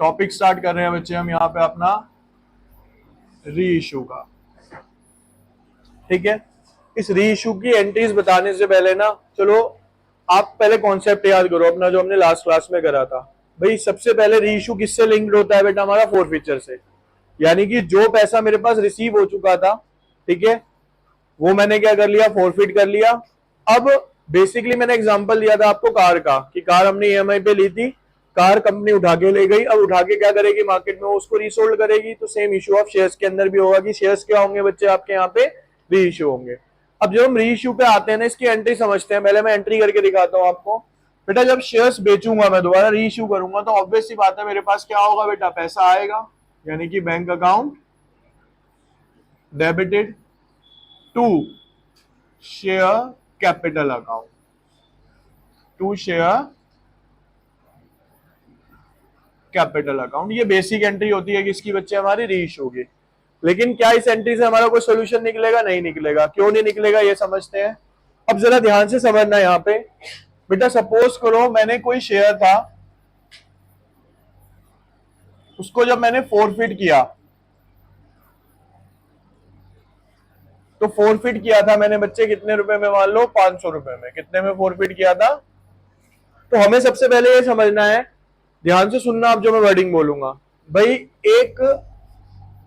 Topic start कर रहे हैं बच्चे हम यहाँ पे अपना री इशू का। ठीक है, इस री इशू की एंट्रीज बताने से पहले ना चलो आप पहले कॉन्सेप्ट याद करो अपना जो हमने लास्ट क्लास में करा था। भाई सबसे पहले री इशू किससे लिंक्ड होता है बेटा? हमारा फोरफीचर से। यानी कि जो पैसा मेरे पास रिसीव हो चुका था, ठीक है, वो मैंने क्या कर लिया? फोरफिट कर लिया। अब बेसिकली मैंने एग्जांपल दिया था आपको कार का, कि कार हमने ईएमआई पे ली थी, कार कंपनी उठा के ले गई, अब उठा के क्या करेगी मार्केट में? उसको रीसोल्ड करेगी। तो सेम इशू ऑफ शेयर्स के अंदर भी होगा कि शेयर्स क्या होंगे बच्चे आपके यहाँ पे? री इशू होंगे। अब जब हम री इशू पे आते हैं ना, इसकी एंट्री समझते हैं। पहले मैं एंट्री करके दिखाता हूँ आपको। बेटा जब शेयर्स बेचूंगा मैं, दोबारा री इशू करूंगा, तो ऑब्वियस सी बात है मेरे पास क्या होगा बेटा? पैसा आएगा, यानी कि bank account debited to share capital account, to share capital account. ये बेसिक एंट्री होती है किसकी बच्चे? हमारी री इशू की। लेकिन क्या इस एंट्री से हमारा कोई सोल्यूशन निकलेगा? नहीं निकलेगा। क्यों नहीं निकलेगा ये समझते हैं। अब जरा ध्यान से समझना यहाँ पे। बेटा सपोज करो मैंने कोई शेयर था, उसको जब मैंने फोरफिट किया, तो फोरफिट किया था मैंने बच्चे कितने रुपए में? मान लो 500 रुपए में। कितने में फोरफिट किया था? तो हमें सबसे पहले ये समझना है, ध्यान से सुनना आप जो मैं वर्डिंग बोलूंगा। भाई एक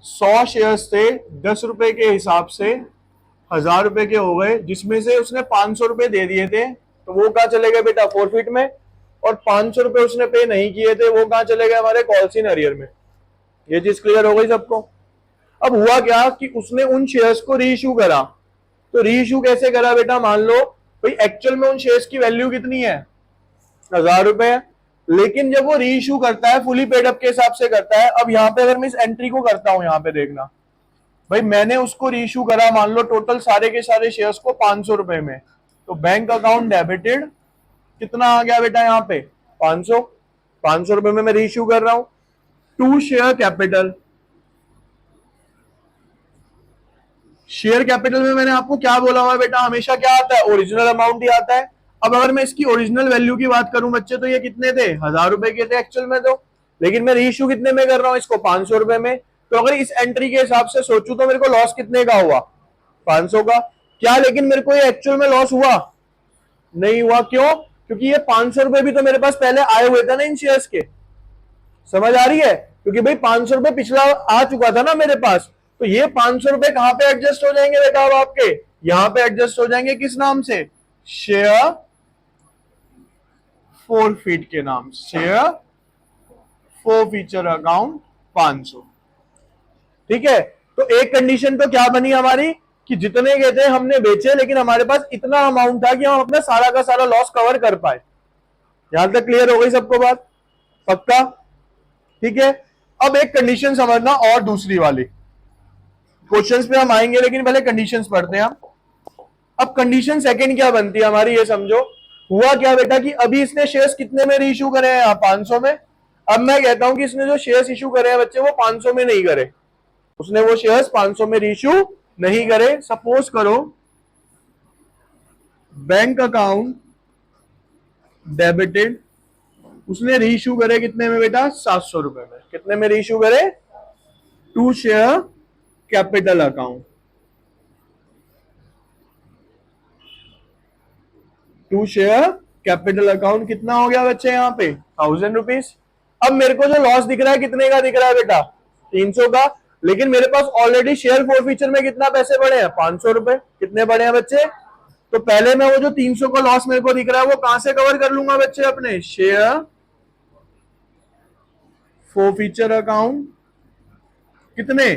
100 शेयर्स थे, 10 रुपए के हिसाब से 1000 रुपए के हो गए, जिसमें से उसने 500 रुपए दे दिए थे, तो वो कहाँ चले गए बेटा? फोरफिट में। और 500 रुपए उसने पे नहीं किए थे, वो कहाँ चले गए? हमारे कॉल्स इन अरियर में। ये चीज क्लियर हो गई सबको? अब हुआ क्या कि उसने उन शेयर्स को री इशू करा। तो री इशू कैसे करा बेटा? मान लो भाई एक्चुअल में उन शेयर्स की वैल्यू कितनी है? 1000 रुपए। लेकिन जब वो री इशू करता है, फुली पेड अप के हिसाब से करता है। अब यहाँ पे अगर मैं इस एंट्री को करता हूं, यहाँ पे देखना भाई, मैंने उसको री इशू करा मान लो टोटल सारे के सारे शेयर्स को 500 रुपए में, तो बैंक अकाउंट डेबिटेड कितना आ गया बेटा यहाँ पे? 500। 500 रुपए में मैं री इशू कर रहा हूं। To share capital, share capital में मैंने आपको क्या बोला हुआ बेटा? हमेशा क्या आता है? ओरिजिनल अमाउंट ही आता है। अब अगर मैं इसकी ओरिजिनल वैल्यू की बात करूं बच्चे, तो ये कितने थे? 1000 रुपए के थे एक्चुअल में। तो लेकिन मैं रीइश्यू कितने में कर रहा हूं इसको? 500 रुपए में। तो अगर इस एंट्री के हिसाब से सोचूं तो मेरे को लॉस कितने का हुआ? 500 का। क्या लेकिन मेरे को ये एक्चुअल में लॉस हुआ? नहीं हुआ। क्यों? क्योंकि ये 500 रुपए भी तो मेरे पास पहले आए हुए थे ना इन शेयर्स के। समझ आ रही है? क्योंकि भाई 500 रुपए पिछला आ चुका था ना मेरे पास। तो ये 500 रुपए कहां पे एडजस्ट हो जाएंगे बेटा? अब आपके यहां पे एडजस्ट हो जाएंगे किस नाम से? शेयर फोरफिट के नाम। Share forfeiture account 500। ठीक है, तो एक कंडीशन तो क्या बनी हमारी कि जितने के थे हमने बेचे, लेकिन हमारे पास इतना अमाउंट था कि हम अपना सारा का सारा लॉस कवर कर पाए। यहां तक क्लियर हो गई सबको बात? पक्का? ठीक है, अब एक कंडीशन समझना और दूसरी वाली। क्वेश्चंस पे हम आएंगे, लेकिन पहले कंडीशंस पढ़ते हैं हम। अब कंडीशन सेकंड क्या बनती है हमारी, ये समझो। हुआ क्या बेटा कि अभी इसने शेयर्स कितने में रीइश्यू करे हैं? 500 में। अब मैं कहता हूं कि इसने जो शेयर्स इशू करे हैं बच्चे, वो 500 में नहीं करे। उसने वो शेयर्स 500 में रीइश्यू नहीं करे। सपोज करो बैंक अकाउंट डेबिटेड, उसने रीइश्यू करे कितने में बेटा? 700 रुपए में। कितने में रीइश्यू करे? To share capital account, to share capital account कितना हो गया बच्चे यहाँ पे? 1000 रुपीज। अब मेरे को जो लॉस दिख रहा है कितने का दिख रहा है बेटा? 300 का। लेकिन मेरे पास ऑलरेडी शेयर फोरफीचर में कितना पैसे बढ़े हैं? 500 रुपए। कितने बढ़े हैं बच्चे? तो पहले मैं वो जो 300 का लॉस मेरे को दिख रहा है, वो कहां से कवर कर लूंगा बच्चे? अपने शेयर फोरफीचर अकाउंट। कितने?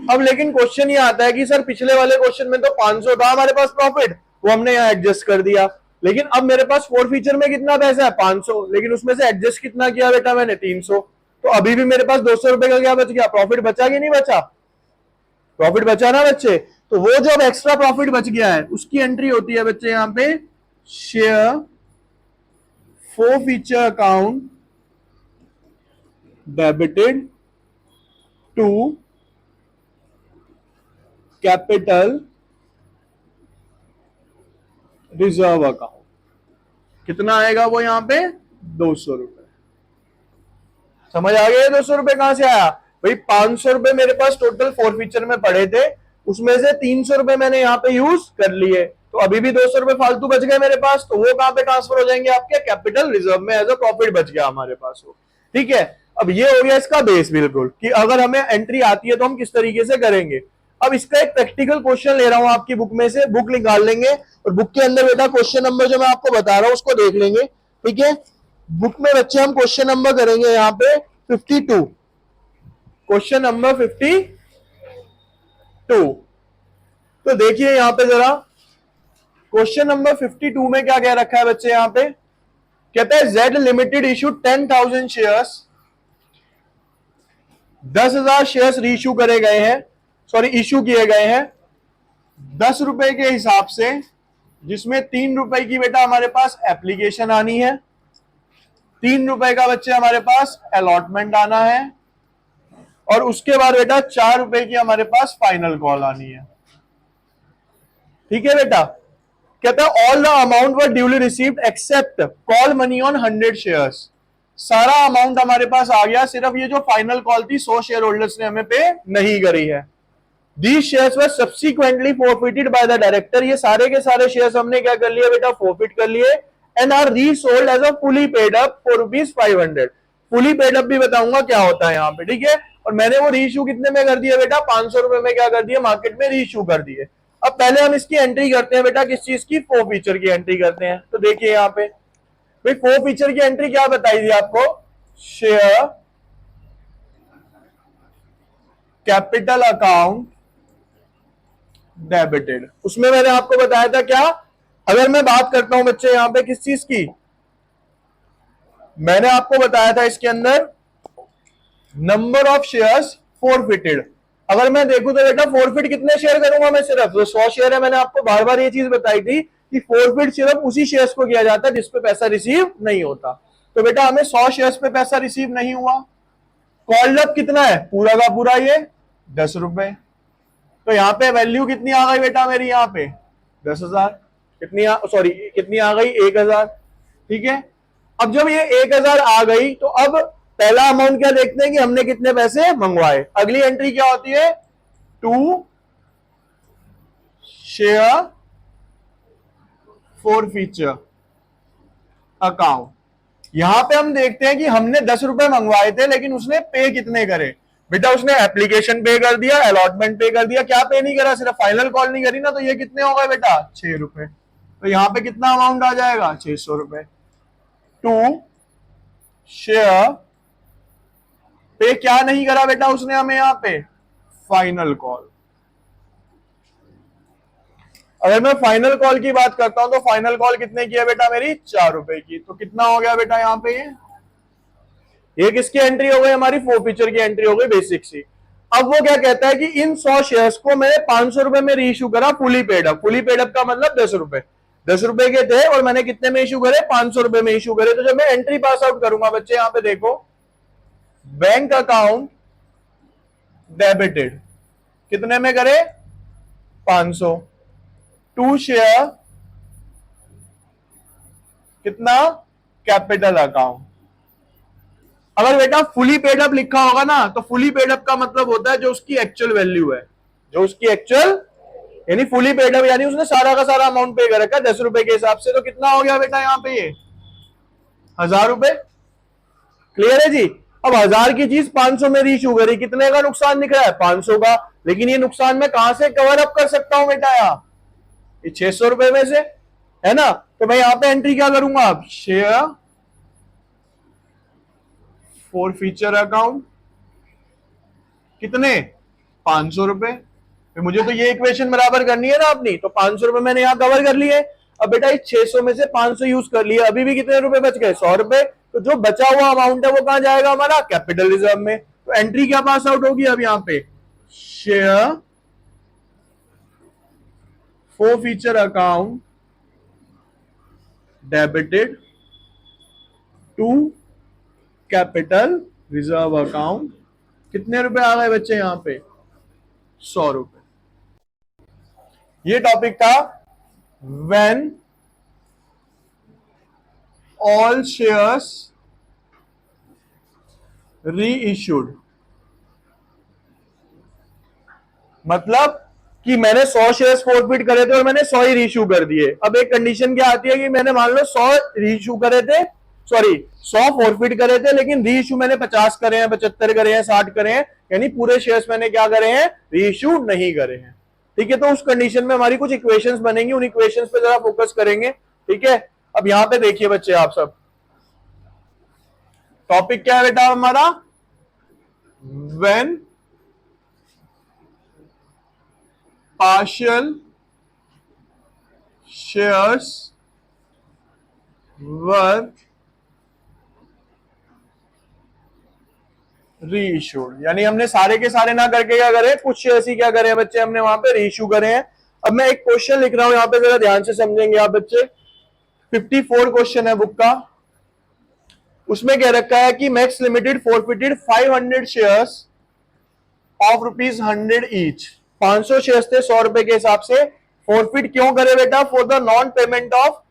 अब लेकिन क्वेश्चन ये आता है कि सर पिछले वाले क्वेश्चन में तो 500 था हमारे पास प्रॉफिट, वो हमने यहाँ एडजस्ट कर दिया। लेकिन अब मेरे पास फोरफीचर में कितना पैसा है? 500। लेकिन उसमें से एडजस्ट कितना किया बेटा मैंने? 300। तो अभी भी मेरे पास 200 रुपए का क्या बच गया? प्रॉफिट बचा कि नहीं बचा? प्रॉफिट बचा ना बच्चे। तो वो जो एक्स्ट्रा प्रॉफिट बच गया है, उसकी एंट्री होती है बच्चे यहाँ पे share forfeiture account debited to capital reserve account. कितना आएगा वो यहाँ पे? 200 रुपए। समझ आ गया? 200 रुपए कहां से आया भाई? 500 रुपए मेरे पास टोटल फॉरफीचर में पड़े थे, उसमें से 300 रुपए मैंने यहाँ पे यूज कर लिए, तो अभी भी 200 रुपए फालतू बच गए मेरे पास, तो वो कहां पे ट्रांसफर हो जाएंगे? आपके कैपिटल रिजर्व में एज अ प्रॉफिट बच गया हमारे पास वो। ठीक है, अब ये हो गया इसका बेस बिल्कुल, कि अगर हमें एंट्री आती है तो हम किस तरीके से करेंगे। अब इसका एक प्रैक्टिकल क्वेश्चन ले रहा हूं आपकी बुक में से, बुक निकाल लेंगे और बुक के अंदर बेटा क्वेश्चन नंबर जो मैं आपको बता रहा हूं उसको देख लेंगे। ठीक है, बुक में बच्चे हम क्वेश्चन नंबर करेंगे यहाँ पे 52, क्वेश्चन नंबर 52। तो देखिए यहां पे जरा क्वेश्चन नंबर 52 में क्या कह रखा है बच्चे, यहां पे कहता है Z limited issue 10,000 shares, 10,000 shares reissue करे गए हैं, सॉरी इश्यू किए गए हैं 10 रुपए के हिसाब से, जिसमें 3 रुपए की बेटा हमारे पास एप्लीकेशन आनी है, 3 रुपए का बच्चे हमारे पास अलॉटमेंट आना है, और उसके बाद बेटा 4 रुपए की हमारे पास फाइनल कॉल आनी है। ठीक है बेटा, कहता है all the amount were duly received accept call money on 100 shares. सारा अमाउंट हमारे पास आ गया, सिर्फ ये जो फाइनल कॉल थी 100 शेयर होल्डर्स ने हमें पे नहीं करी है। These shares were subsequently forfeited by the director। ये सारे के सारे शेयर्स हमने क्या कर लिए बेटा? फॉरफिट कर लिए, and are resold as a fully paid up for ₹500। Fully paid up भी बताऊंगा क्या होता है यहाँ पे। ठीक है, और मैंने वो रीइश्यू कितने में कर दिया बेटा? 500 रुपए में क्या कर दिया? मार्केट में रीइश्यू कर दिए। अब पहले हम इसकी एंट्री करते हैं बेटा, किस चीज की? फॉरफीचर की एंट्री करते हैं। तो देखिए यहाँ पे भाई फॉरफीचर की एंट्री क्या बताई थी आपको? Share capital account debited. उसमें मैंने आपको बताया था क्या? अगर मैं बात करता हूं बच्चे यहां पे किस चीज की, मैंने आपको बताया था इसके अंदर नंबर ऑफ शेयर्स फॉरफिटेड। अगर मैं देखूं तो बेटा फॉरफिट कितने शेयर करूंगा मैं? सिर्फ तो 100 शेयर है। मैंने आपको बार बार ये चीज बताई थी कि फॉरफिट सिर्फ उसी शेयर्स को किया जाता है जिसपे पैसा रिसीव नहीं होता। तो बेटा हमें 100 शेयर्स पे पैसा रिसीव नहीं हुआ। कॉल्ड अप कितना है? पूरा का पूरा ये 10 रुपए। तो यहाँ पे वैल्यू कितनी आ गई बेटा मेरी? यहाँ पे 10,000। कितनी सॉरी कितनी आ गई? 1,000। ठीक है, अब जब ये 1,000 आ गई तो अब पहला अमाउंट क्या देखते हैं कि हमने कितने पैसे मंगवाए। अगली एंट्री क्या होती है? To share forfeiture account. यहां पे हम देखते हैं कि हमने 10 रुपए मंगवाए थे, लेकिन उसने पे कितने करे बेटा? उसने एप्लीकेशन पे कर दिया, अलॉटमेंट पे कर दिया, क्या पे नहीं करा? सिर्फ फाइनल कॉल नहीं करी ना। तो ये कितने हो गए बेटा? 6 रुपए। तो यहां पे कितना अमाउंट आ जाएगा? 600 रुपए। टू शेयर पे क्या नहीं करा बेटा उसने हमें? यहां पे फाइनल कॉल। अगर मैं फाइनल कॉल की बात करता हूं तो फाइनल कॉल कितने की है बेटा मेरी? 4 रुपए की। तो कितना हो गया बेटा यहाँ पे? ये किसकी एंट्री हो गई? हमारी फॉरफीचर की एंट्री हो गई, बेसिक सी। अब वो क्या कहता है कि इन 100 शेयर्स को मैंने 500 रुपए में रीइश्यू करा fully paid up. Fully paid up का मतलब 10 रुपए। 10 रुपए के थे और मैंने कितने में इश्यू करे? 500 रुपए में इश्यू करे। तो जब मैं एंट्री पास आउट करूंगा बच्चे, यहां पे देखो, बैंक अकाउंट डेबिटेड कितने में करे? 500। टू शेयर कितना? Capital account. अगर बेटा फुली पेड अप लिखा होगा ना, तो फुली पेड अप का मतलब होता है जो उसकी एक्चुअल वैल्यू है, जो उसकी एक्चुअल, यानी फुली पेड अप यानी उसने सारा का सारा अमाउंट पे कर रखा है 10 रुपए के हिसाब से। तो कितना हो गया बेटा यहाँ पे? ये 1,000 रुपए। क्लियर है जी? अब 1,000 की चीज 500 में रीइश्यू करी, कितने का नुकसान दिख रहा है? 500 का। लेकिन ये नुकसान मैं कहां से कवर अप कर सकता हूं बेटा? यहाँ ये 600 रुपए में से, है ना। तो मैं यहाँ पे एंट्री क्या करूंगा? अब शेयर फॉरफीचर अकाउंट कितने? 500 रुपए। मुझे तो ये इक्वेशन बराबर करनी है ना अपनी, तो 500 रुपए मैंने यहां कवर कर लिए। अब बेटा इस 600 में से 500 यूज कर लिए, अभी भी कितने रुपए बच गए? 100 रुपए। तो जो बचा हुआ अमाउंट है वो कहां जाएगा? हमारा कैपिटल रिजर्व में। तो एंट्री क्या पास आउट होगी अब यहाँ पे? Share forfeiture account debited to capital reserve account. कितने रुपए आ गए बच्चे यहाँ पे? 100 रुपए। ये टॉपिक था व्हेन ऑल शेयर्स री इश्यूड, मतलब कि मैंने 100 शेयर्स फॉरफिट करे थे और मैंने 100 ही रीइश्यू कर दिए। अब एक कंडीशन क्या आती है कि मैंने मान लो 100 रीइश्यू करे थे, सॉरी 100 फॉरफिट करे थे, लेकिन रीइश्यू मैंने 50 करे हैं, 75 करे हैं, 60 करे हैं, यानी पूरे शेयर्स मैंने क्या करे हैं, रीइश्यू नहीं करे हैं। ठीक है, तो उस कंडीशन में हमारी कुछ इक्वेशंस बनेंगी, उन इक्वेशंस पे जरा फोकस करेंगे। ठीक है, अब यहां पे देखिए बच्चे आप सब, टॉपिक क्या है बेटा हमारा, when partial shares were reissued, यानी हमने सारे के सारे ना करके क्या करे, कुछ शेयर्स ही क्या करे हैं बच्चे, हमने वहां पे रीइश्यू करे हैं। अब मैं एक क्वेश्चन लिख रहा हूं यहां पे, जरा ध्यान से समझेंगे आप बच्चे। 54 क्वेश्चन है बुक का, उसमें कह रखा है कि max limited forfeited 500 shares of ₹100 each. 500 shares थे 100 रुपए के हिसाब से, फॉरफिट क्यों करे बेटा, for the non payment of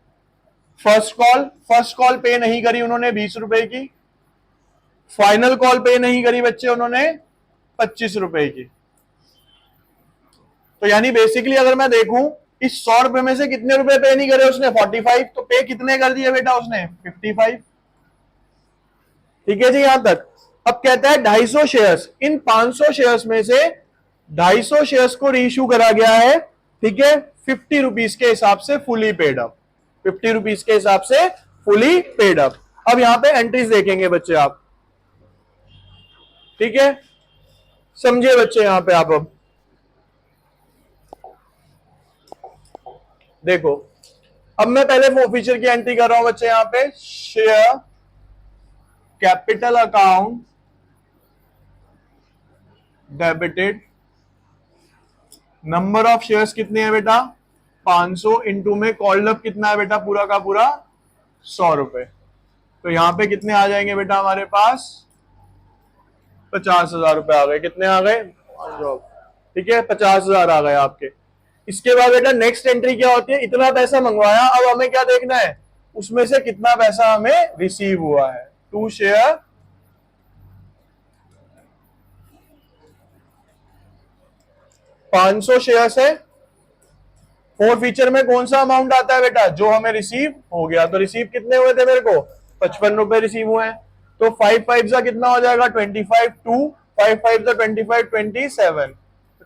first call. First call पे नहीं करी उन्होंने 20 रुपए की, फाइनल कॉल पे नहीं करी बच्चे उन्होंने 25 रुपए की। तो यानी बेसिकली अगर मैं देखूं, इस 100 रुपए में से कितने रुपए पे नहीं करे उसने, 45, तो पे कितने कर दिए बेटा उसने, 55। ठीक है जी यहां तक। अब कहता है 250 शेयर्स, इन 500 शेयर्स में से 250 शेयर्स को रीइश्यू करा गया है। ठीक है, 50 रुपीज के हिसाब से फुली पेड अप, 50 रुपीज के हिसाब से फुली पेड अप। अब यहां पे एंट्रीज देखेंगे बच्चे आप। ठीक है, समझिए बच्चे यहां पे आप। अब देखो, अब मैं पहले फॉरफीचर की एंट्री कर रहा हूं बच्चे यहां पे, share capital account debited, number of shares कितने हैं बेटा 500, इंटू में कॉल्ड अप कितना है बेटा, पूरा का पूरा 100 रुपए। तो यहां पे कितने आ जाएंगे बेटा हमारे पास, 50,000 रुपए आ गए। कितने आ गए, ठीक है 50,000 आ गए आपके। इसके बाद बेटा नेक्स्ट एंट्री क्या होती है, इतना पैसा मंगवाया, अब हमें क्या देखना है, उसमें से कितना पैसा हमें रिसीव हुआ है। टू शेयर 500 शेयर्स है, फोर फीचर में कौन सा अमाउंट आता है बेटा, जो हमें रिसीव हो गया। तो रिसीव कितने हुए थे मेरे को, 55 रुपए रिसीव हुए हैं। तो 5 5 का कितना हो जाएगा 25, 2 5 5 का 25, 27,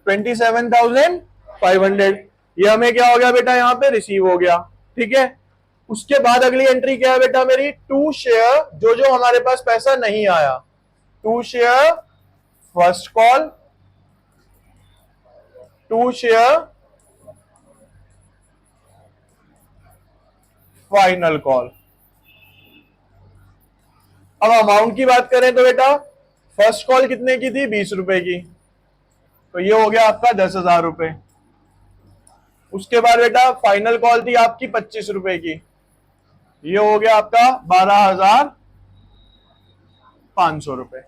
27,500। ये हमें क्या हो गया बेटा, यहाँ पे रिसीव हो गया। ठीक है, उसके बाद अगली एंट्री क्या है बेटा मेरी, टू शेयर, जो जो हमारे पास पैसा नहीं आया, to share first call, to share final call. अब अमाउंट की बात करें तो बेटा फर्स्ट कॉल कितने की थी, 20 रुपए की, तो ये हो गया आपका 10,000 रुपए। उसके बाद बेटा फाइनल कॉल थी आपकी 25 रुपए की, ये हो गया आपका 12,500 रुपए।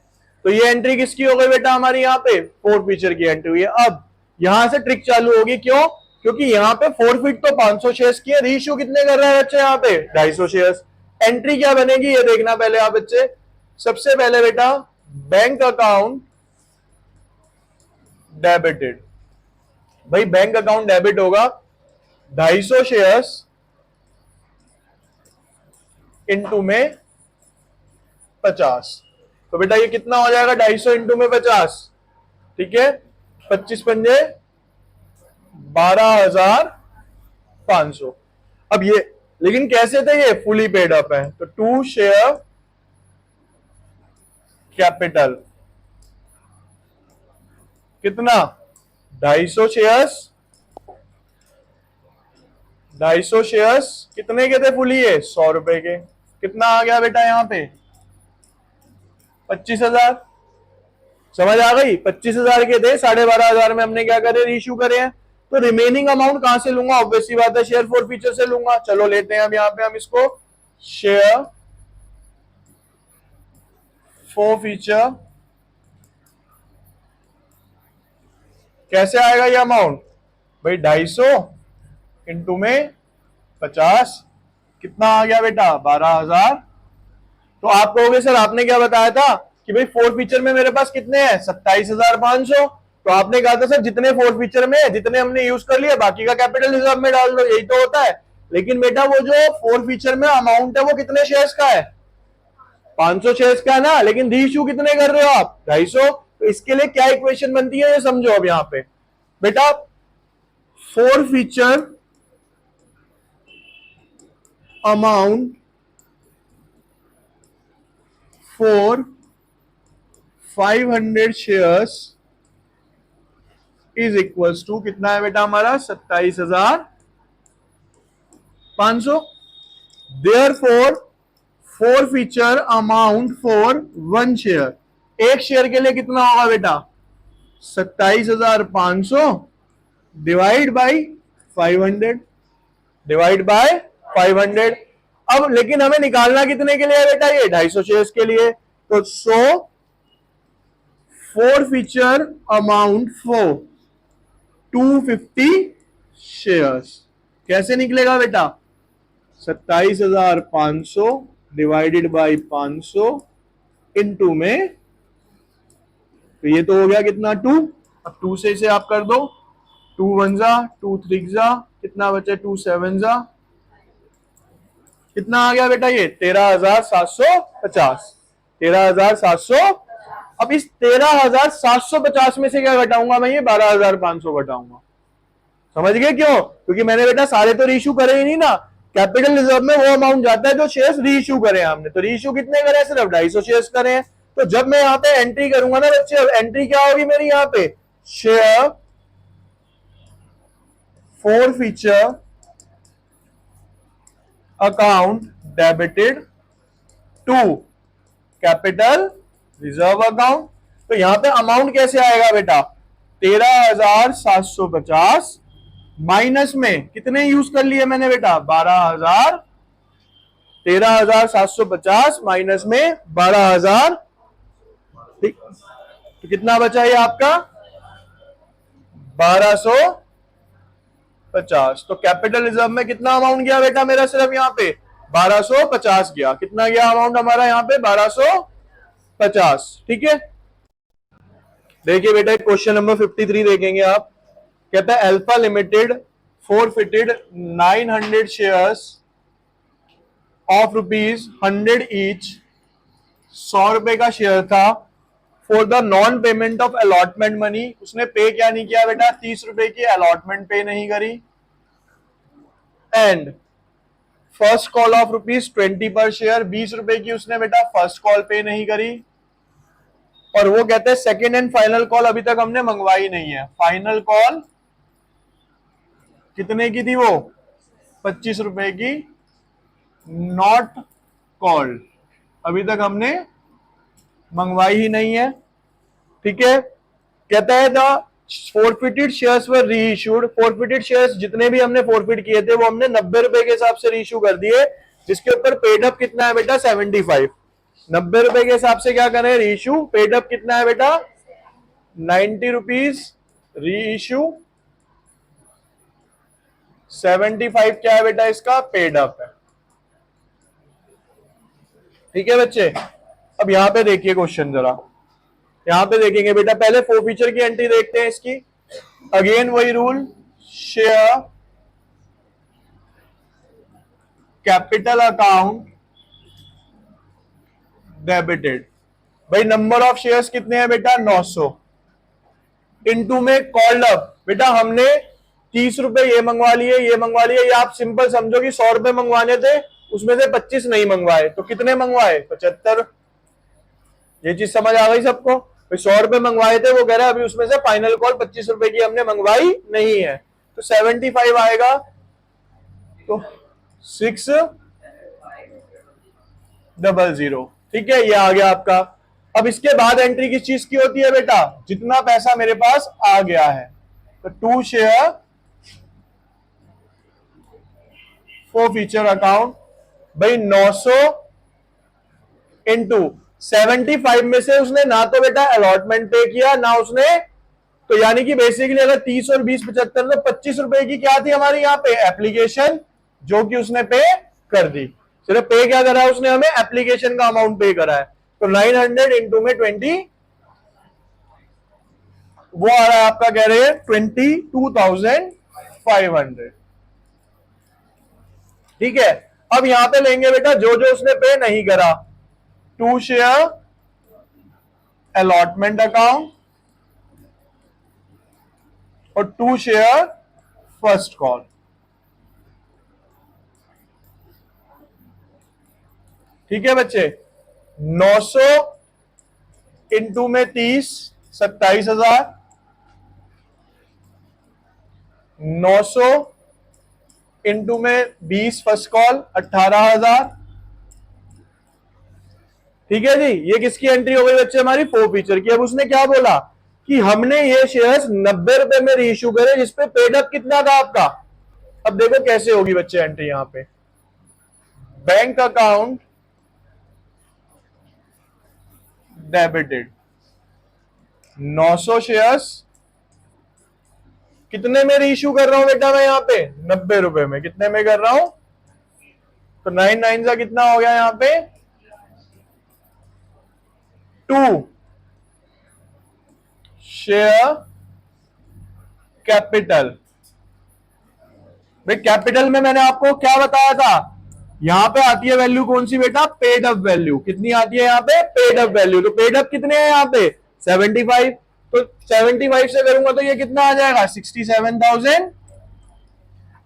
तो ये एंट्री किसकी हो गई बेटा हमारी, यहाँ पे फोर फीचर की एंट्री हुई है। अब यहां से ट्रिक चालू होगी, क्यों, क्योंकि यहाँ पे फॉरफिट तो 500 शेयर्स की है, रीइश्यू कितने कर रहे हैं बच्चे यहाँ पे 250 शेयर्स। एंट्री क्या बनेगी ये देखना पहले आप बच्चे। सबसे पहले बेटा बैंक अकाउंट डेबिटेड, भाई बैंक अकाउंट डेबिट होगा 250 शेयर्स इंटू में 50। तो बेटा ये कितना हो जाएगा 250 इंटू में 50, ठीक है 25 पंजे 12,500। अब ये लेकिन कैसे थे, ये फुली पेड अप है। तो टू शेयर कैपिटल कितना 250 शेयर्स, 250 शेयर्स कितने के थे फुली, ये 100 रुपए के। कितना आ गया बेटा यहाँ पे 25,000, समझ आ गई। 25,000 के थे, 12,500 में हमने क्या करे, रीइश्यू करे हैं। तो रिमेनिंग अमाउंट कहां से लूंगा, ऑब्वियसली बात है शेयर फॉर फीचर से लूंगा। चलो लेते हैं अब यहाँ पे हम इसको, शेयर फॉर फीचर कैसे आएगा ये अमाउंट भाई, 250 इंटू में 50, कितना आ गया बेटा 12,000। तो आप कहोगे सर आपने क्या बताया था कि भाई फोर फीचर में मेरे पास कितने हैं 27,500। तो आपने कहा था सर जितने फोर फीचर में है जितने हमने यूज कर लिया बाकी का कैपिटल रिजर्व में डाल दो, यही तो होता है। लेकिन बेटा वो जो फोर फीचर में अमाउंट है वो कितने शेयर्स का है 500 शेयर्स का है ना, लेकिन रीइश्यू कितने कर रहे हो आप 250। तो इसके लिए क्या इक्वेशन बनती है ये समझो अब यहां पे बेटा। Forfeiture amount for 500 shares is equals to कितना है बेटा हमारा 27,500। Therefore forfeiture amount for one share, एक शेयर के लिए कितना होगा बेटा 27,500 डिवाइड बाई 500 डिवाइड बाय 500। अब लेकिन हमें निकालना कितने के लिए है बेटा ये 250 शेयर्स के लिए। तो so four feature amount for 250 shares कैसे निकलेगा बेटा 27,500 डिवाइडेड बाई 500 इनटू में, तो ये तो हो गया कितना 2। अब 2 से इसे आप कर दो 2 1 जा 2 3 जा कितना बचे 2 7 जा कितना आ गया बेटा ये 13,750 13,700। अब इस 13,750 में से क्या घटाऊंगा मैं ये 12,500 घटाऊंगा। समझ गए क्यों? क्योंकि मैंने बेटा सारे तो रीइश्यू करे ही नहीं ना, कैपिटल रिजर्व में वो अमाउंट जाता है जो शेयर्स रीइश्यू करे हमने। तो रीइश्यू कितने करे सिर्फ 250 शेयर्स करे हैं। तो जब मैं यहाँ पे एंट्री करूंगा ना बच्चे, अब एंट्री क्या होगी मेरी यहाँ पे share forfeiture account debited to capital reserve account. तो यहां पे अमाउंट कैसे आएगा बेटा 13,750 माइनस में कितने यूज कर लिए मैंने बेटा 12,000। 13,750 माइनस में 12,000, ठीक। तो कितना बचा ये आपका 1250। तो कैपिटल रिजर्व में कितना अमाउंट गया बेटा मेरा सिर्फ यहाँ पे 1250 गया। कितना गया अमाउंट हमारा यहाँ पे 1250, ठीक है। देखिए बेटा क्वेश्चन नंबर 53 देखेंगे आप। कहता है alpha limited forfeited 900 shares of ₹100 each, 100 रुपए का शेयर था for the non payment of allotment money. उसने पे क्या नहीं किया बेटा 30 रुपए की अलॉटमेंट पे नहीं करी। एंड फर्स्ट कॉल ऑफ ₹20 पर शेयर, 20 रुपए की उसने बेटा फर्स्ट कॉल पे नहीं करी। और वो कहते हैं सेकेंड एंड फाइनल कॉल अभी तक हमने मंगवाई नहीं है। फाइनल कॉल कितने की थी वो 25 रुपए की, नॉट कॉल्ड, अभी तक हमने मंगवाई ही नहीं है, ठीक है। कहता है the forfeited shares were reissued. Forfeited shares जितने भी हमने फोरफिट किए थे वो हमने 90 रुपए के हिसाब से रीइश्यू कर दिए, जिसके ऊपर पेड अप कितना है बेटा 75। 90 रुपए के हिसाब से क्या करें रीइश्यू, पेड अप कितना है बेटा 90 रुपीज रीइश्यू, 75 क्या है बेटा इसका पेड अप है, ठीक है बच्चे। अब यहां पे देखिए क्वेश्चन जरा, यहां पे देखेंगे बेटा पहले फोर फीचर की एंट्री देखते हैं इसकी। अगेन वही rule, share capital account debited. भाई नंबर ऑफ शेयर्स कितने हैं बेटा 900 इनटू में कॉल्ड अप। बेटा हमने 30 रुपए ये मंगवा लिए, ये मंगवा लिए, ये आप सिंपल समझो कि 100 रुपए मंगवाने थे, उसमें से 25 नहीं मंगवाए, तो कितने मंगवाए 75। ये चीज समझ आ गई सबको? 100 रुपए मंगवाए थे, वो कह रहा है अभी उसमें से फाइनल कॉल 25 रुपए की हमने मंगवाई नहीं है, तो 75 आएगा। तो 600, ठीक है, ये आ गया आपका। अब इसके बाद एंट्री किस चीज की होती है बेटा, जितना पैसा मेरे पास आ गया है। तो 2 शेयर फोर फीचर अकाउंट, भाई 900 इंटू 75 में से उसने ना तो बेटा अलॉटमेंट पे किया ना उसने, तो यानी कि बेसिकली अगर 30 और 20 75 तो 25 रुपए की क्या थी हमारी यहाँ पे एप्लीकेशन, जो कि उसने पे कर दी। सिर्फ पे क्या करा है उसने, हमें एप्लीकेशन का अमाउंट पे करा है। तो 900 इंटू में 20, वो आ रहा है आपका, कह रहे हैं 22,500। ठीक है, अब यहां पे लेंगे बेटा जो जो उसने पे नहीं करा, 2 शेयर अलॉटमेंट अकाउंट और 2 शेयर फर्स्ट कॉल। ठीक है बच्चे, 900 इंटू में 30, 27,000, 900 इंटू में 20 फर्स्ट कॉल, 18,000। ठीक है जी, ये किसकी एंट्री हो गई बच्चे, हमारी फोरफीचर की। अब उसने क्या बोला कि हमने ये शेयर्स 90 रुपए में रीइश्यू करे, जिसपे पेड अप कितना था आपका। अब देखो कैसे होगी बच्चे एंट्री, यहां पे बैंक अकाउंट डेबिटेड 900 शेयर्स कितने में रीइश्यू कर रहा हूं बेटा मैं, यहां पे 90 रुपए में। कितने में कर रहा हूं, तो 9 का कितना हो गया यहां पे, 2 शेयर कैपिटल। भाई कैपिटल में मैंने आपको क्या बताया था, यहां पे आती है वैल्यू कौन सी बेटा, पेड अप वैल्यू। कितनी आती है यहां पे, पेड अप वैल्यू। तो पेड अप कितने हैं यहां पे, 75। तो 75 से करूंगा तो ये कितना आ जाएगा, 67,000।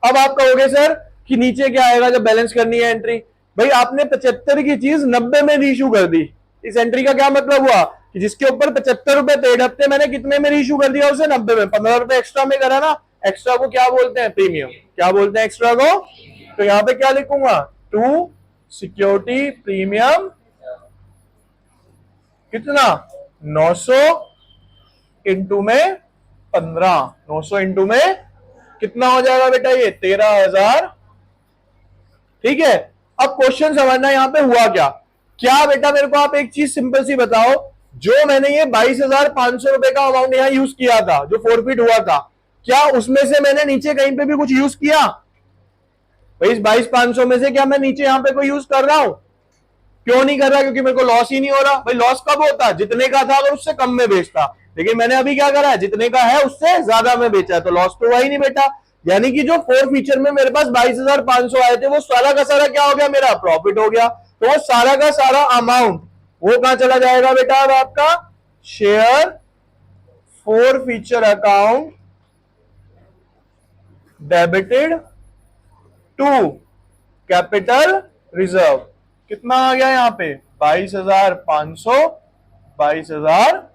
अब आप कहोगे सर कि नीचे क्या आएगा जब बैलेंस करनी है एंट्री। भाई आपने 75 की चीज 90 में रीइश्यू कर दी। इस एंट्री का क्या मतलब हुआ कि जिसके ऊपर 75 रुपए पेड अप थे, मैंने कितने में रीइश्यू कर दिया उसे, 90 में। 15 रुपए एक्स्ट्रा में करा ना, एक्स्ट्रा को क्या बोलते हैं, प्रीमियम। क्या बोलते हैं एक्स्ट्रा को, तो यहां पे क्या लिखूंगा, 2 सिक्योरिटी प्रीमियम कितना, 900 इंटू में 15, 900 इंटू में कितना हो जाएगा बेटा, ये 13,000। ठीक है, अब क्वेश्चन समझना यहां पे हुआ क्या। क्या बेटा मेरे को आप एक चीज सिंपल सी बताओ, जो मैंने ये 22,500 रुपए का अमाउंट यहां यूज किया था, जो फोरफिट हुआ था, क्या उसमें से मैंने नीचे कहीं पे भी कुछ यूज किया। भाई इस 22,500 में से क्या मैं नीचे यहां पे कोई यूज कर रहा हूं, क्यों नहीं कर रहा, क्योंकि मेरे को लॉस ही नहीं हो रहा। भाई लॉस कब होता, जितने का था अगर उससे कम में बेचता, लेकिन मैंने अभी क्या करा है, जितने का है उससे ज्यादा में बेचा, तो लॉस तो हुआ ही नहीं बेटा। यानी कि जो फोरफीचर में मेरे पास 22,500 आए थे, वो सारा का सारा क्या हो गया, मेरा प्रॉफिट हो गया। तो वो सारा का सारा अमाउंट वो कहां चला जाएगा बेटा, अब आपका share forfeiture account debited to capital reserve. कितना आ गया यहां पे, 22,500, 22,000